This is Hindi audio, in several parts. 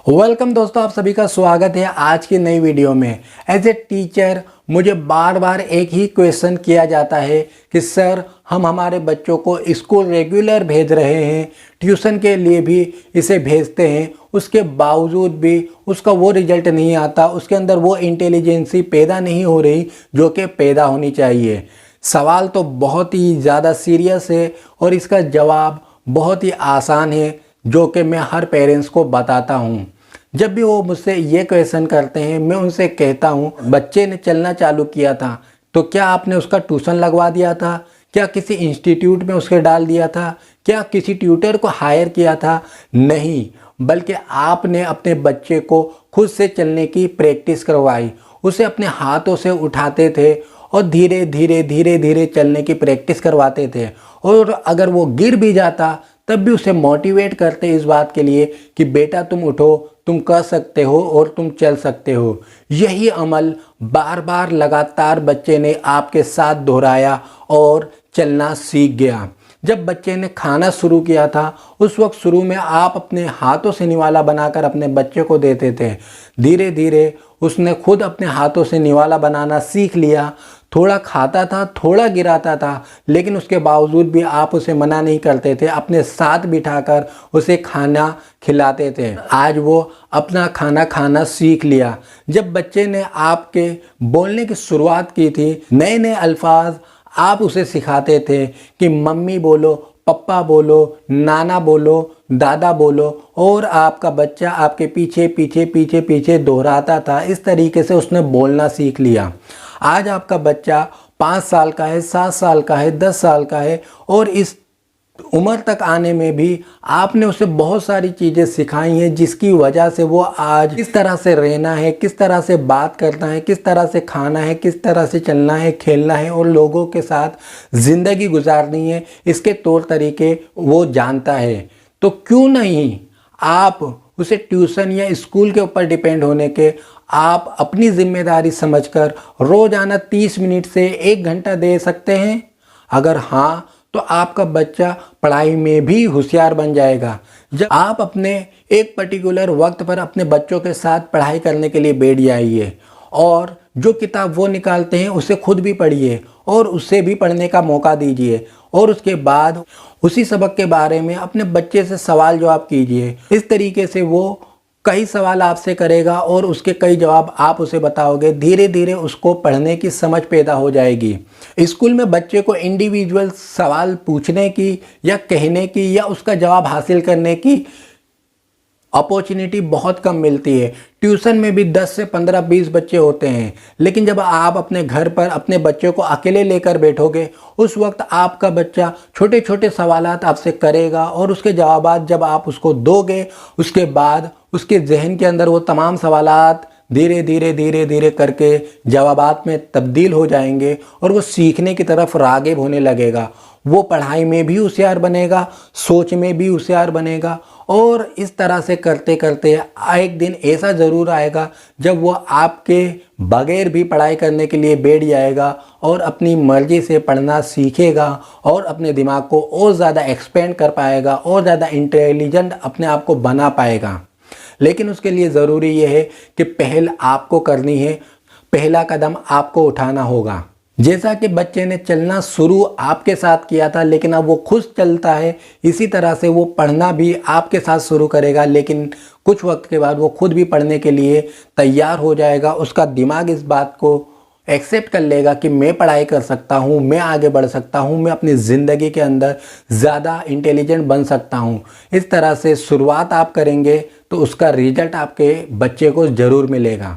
वेलकम दोस्तों, आप सभी का स्वागत है आज की नई वीडियो में। एज ए टीचर मुझे बार बार एक ही क्वेश्चन किया जाता है कि सर हम हमारे बच्चों को स्कूल रेगुलर भेज रहे हैं, ट्यूशन के लिए भी इसे भेजते हैं, उसके बावजूद भी उसका वो रिजल्ट नहीं आता, उसके अंदर वो इंटेलिजेंसी पैदा नहीं हो रही जो कि पैदा होनी चाहिए। सवाल तो बहुत ही ज़्यादा सीरियस है और इसका जवाब बहुत ही आसान है जो कि मैं हर पेरेंट्स को बताता हूँ। जब भी वो मुझसे ये क्वेश्चन करते हैं मैं उनसे कहता हूँ, बच्चे ने चलना चालू किया था तो क्या आपने उसका ट्यूशन लगवा दिया था? क्या किसी इंस्टीट्यूट में उसके डाल दिया था? क्या किसी ट्यूटर को हायर किया था? नहीं, बल्कि आपने अपने बच्चे को खुद से चलने की प्रैक्टिस करवाई। उसे अपने हाथों से उठाते थे और धीरे धीरे चलने की प्रैक्टिस करवाते थे। और अगर वो गिर भी जाता तब भी उसे मोटिवेट करते इस बात के लिए कि बेटा तुम उठो, तुम कर सकते हो और तुम चल सकते हो। यही अमल बार बार लगातार बच्चे ने आपके साथ दोहराया और चलना सीख गया। जब बच्चे ने खाना शुरू किया था उस वक्त शुरू में आप अपने हाथों से निवाला बनाकर अपने बच्चे को देते थे। धीरे धीरे उसने खुद अपने हाथों से निवाला बनाना सीख लिया। थोड़ा खाता था, थोड़ा गिराता था, लेकिन उसके बावजूद भी आप उसे मना नहीं करते थे, अपने साथ बिठाकर उसे खाना खिलाते थे। आज वो अपना खाना खाना सीख लिया। जब बच्चे ने आपके बोलने की शुरुआत की थी, नए नए अल्फाज आप उसे सिखाते थे कि मम्मी बोलो, पप्पा बोलो, नाना बोलो, दादा बोलो, और आपका बच्चा आपके पीछे पीछे पीछे पीछे दोहराता था। इस तरीके से उसने बोलना सीख लिया। आज आपका बच्चा 5 साल का है, 7 साल का है, 10 साल का है और इस उम्र तक आने में भी आपने उसे बहुत सारी चीज़ें सिखाई हैं जिसकी वजह से वो आज किस तरह से रहना है, किस तरह से बात करना है, किस तरह से खाना है, किस तरह से चलना है, खेलना है और लोगों के साथ ज़िंदगी गुजारनी है, इसके तौर तरीके वो जानता है। तो क्यों नहीं आप उसे ट्यूशन या स्कूल के ऊपर डिपेंड होने के आप अपनी जिम्मेदारी समझकर रोज़ाना 30 मिनट से 1 घंटा दे सकते हैं? अगर हाँ, तो आपका बच्चा पढ़ाई में भी होशियार बन जाएगा। जब आप अपने एक पर्टिकुलर वक्त पर अपने बच्चों के साथ पढ़ाई करने के लिए बैठ जाइए और जो किताब वो निकालते हैं उसे खुद भी पढ़िए और उससे भी पढ़ने का मौका दीजिए और उसके बाद उसी सबक के बारे में अपने बच्चे से सवाल जवाब कीजिए। इस तरीके से वो कई सवाल आपसे करेगा और उसके कई जवाब आप उसे बताओगे। धीरे धीरे उसको पढ़ने की समझ पैदा हो जाएगी। स्कूल में बच्चे को इंडिविजुअल सवाल पूछने की या कहने की या उसका जवाब हासिल करने की अपॉर्चुनिटी बहुत कम मिलती है। ट्यूशन में भी 10 से 15 20 बच्चे होते हैं, लेकिन जब आप अपने घर पर अपने बच्चे को अकेले लेकर बैठोगे उस वक्त आपका बच्चा छोटे छोटे सवालात आपसे करेगा और उसके जवाबात जब आप उसको दोगे उसके बाद उसके जहन के अंदर वो तमाम सवालात धीरे धीरे करके जवाबात में तब्दील हो जाएंगे और वो सीखने की तरफ राग़िब होने लगेगा। वो पढ़ाई में भी होशियार बनेगा, सोच में भी होशियार बनेगा और इस तरह से करते करते एक दिन ऐसा ज़रूर आएगा जब वो आपके बगैर भी पढ़ाई करने के लिए बैठ जाएगा और अपनी मर्ज़ी से पढ़ना सीखेगा और अपने दिमाग को और ज़्यादा एक्सपेंड कर पाएगा और ज़्यादा इंटेलिजेंट अपने आप को बना पाएगा। लेकिन उसके लिए ज़रूरी ये है कि पहल आपको करनी है, पहला कदम आपको उठाना होगा। जैसा कि बच्चे ने चलना शुरू आपके साथ किया था लेकिन अब वो खुद चलता है, इसी तरह से वो पढ़ना भी आपके साथ शुरू करेगा, लेकिन कुछ वक्त के बाद वो खुद भी पढ़ने के लिए तैयार हो जाएगा। उसका दिमाग इस बात को एक्सेप्ट कर लेगा कि मैं पढ़ाई कर सकता हूँ, मैं आगे बढ़ सकता हूँ, मैं अपनी ज़िंदगी के अंदर ज़्यादा इंटेलिजेंट बन सकता हूँ। इस तरह से शुरुआत आप करेंगे तो उसका रिजल्ट आपके बच्चे को ज़रूर मिलेगा।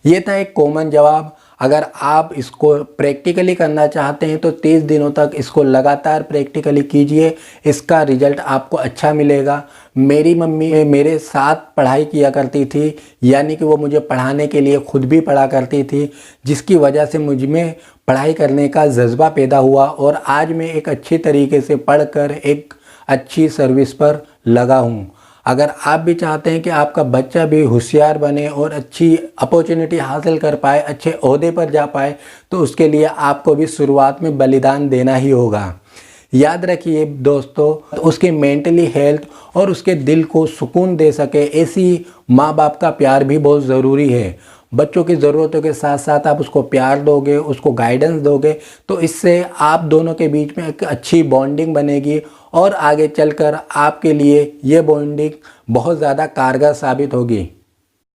ये था एक कॉमन जवाब। अगर आप इसको प्रैक्टिकली करना चाहते हैं तो 30 दिनों तक इसको लगातार प्रैक्टिकली कीजिए, इसका रिजल्ट आपको अच्छा मिलेगा। मेरी मम्मी मेरे साथ पढ़ाई किया करती थी, यानी कि वो मुझे पढ़ाने के लिए खुद भी पढ़ा करती थी, जिसकी वजह से मुझ में पढ़ाई करने का जज्बा पैदा हुआ और आज मैं एक अच्छी तरीके से पढ़कर एक अच्छी सर्विस पर लगा हूँ। अगर आप भी चाहते हैं कि आपका बच्चा भी होशियार बने और अच्छी अपॉर्चुनिटी हासिल कर पाए, अच्छे ओहदे पर जा पाए, तो उसके लिए आपको भी शुरुआत में बलिदान देना ही होगा। याद रखिए दोस्तों, उसके मेंटली हेल्थ और उसके दिल को सुकून दे सके ऐसी माँ बाप का प्यार भी बहुत ज़रूरी है। बच्चों की ज़रूरतों के साथ साथ आप उसको प्यार दोगे, उसको गाइडेंस दोगे, तो इससे आप दोनों के बीच में एक अच्छी बॉन्डिंग बनेगी और आगे चलकर आपके लिए ये बॉन्डिंग बहुत ज़्यादा कारगर साबित होगी।